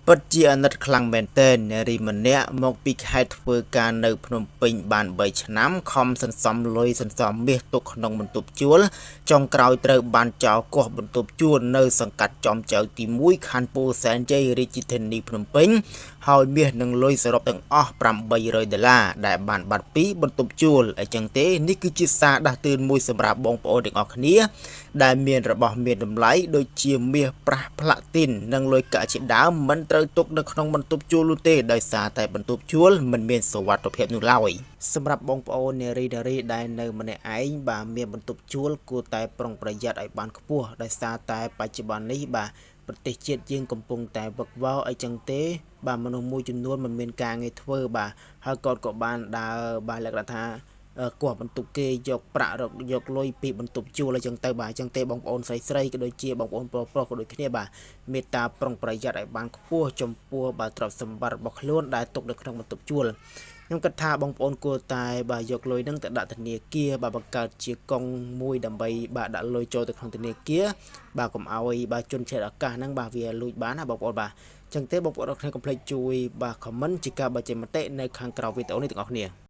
ពិតជាអាណិតខ្លាំងមែនទែននារីម្នាក់មកពីខេត្តធ្វើការនៅភ្នំពេញបាន3ឆ្នាំខំសន្សំលុយសន្សំមាសទុកក្នុងបន្ទប់ជួលចុងក្រោយត្រូវបានចោរគាស់បន្ទប់ជួលនៅសង្កាត់ចំចៅទី1ខណ្ឌពោធិ៍សែនជ័យរាជធានីភ្នំពេញហើយមាសនិងលុយសរុបទាំងអស់$800ដែលបានបាត់ពីបន្ទប់ជួលអញ្ចឹងទេនេះគឺជាសារដាស់តឿនមួយសម្រាប់បងប្អូនទាំងអស់គ្នាដែលមានរបស់មានតម្លៃដូចជាមាសប្រាស់ផ្លាទីននិងលុយកាក់ជាដើមមិនត្រូវទុកនៅក្នុងបន្ទប់ជួលនោះទេដោយសារតែបន្ទប់ជួលមិនមានសុវត្ថិភាពនោះឡើយសម្រាប់បងប្អូននារីដែលនៅម្នាក់ឯងបាទមានបន្ទប់ជួលគួរតែប្រុងប្រយ័ត្នឲ្យបានខ្ពស់ដោយសារតែបច្ចុប្បន្ននេះបាទប្រទេសជាតិយើងកំពុងតែវឹកវរអីចឹងទេបាទមនុស្សមួយចំនួនមិនមានការងារធ្វើបាទហើយក៏បានដើរបាទលក្ខណៈថាគោះបន្ទប់គេយកប្រាក់យកលុយពីបន្ទប់ជួលអីចឹងទៅបាទអញ្ចឹងទេបងប្អូនស្រីក៏ដូចជាបងប្អូនប្រុសក៏ដូចគ្នាបាទមេត្តាប្រុងប្រយ័ត្នឲ្យបានខ្ពស់ចំពោះបាទទ្រព្យសម្បត្តិរបស់ខ្លួនដែលទុកនៅក្នុងបន្ទប់ជួលខ្ញុំគិតថាបងប្អូនគួរតែបាទយកលុយហ្នឹងទៅដាក់ធនាគារបាទបង្កើតជាកង់មួយដើម្បីបាទដាក់លុយចូលទៅក្នុងធនាគារបាទកុំឲ្យបាទជនជាតិអាកាសហ្នឹងបាទវាលួចបានណាបងប្អូនបាទអញ្ចឹងទេបងប្អូនអរគ្នាកុំភ្លេចជួយបាទ comment ជាការបញ្ចេញមតិនៅខាងក្រោមវីដេអូនេះទាំងអស់គ្នា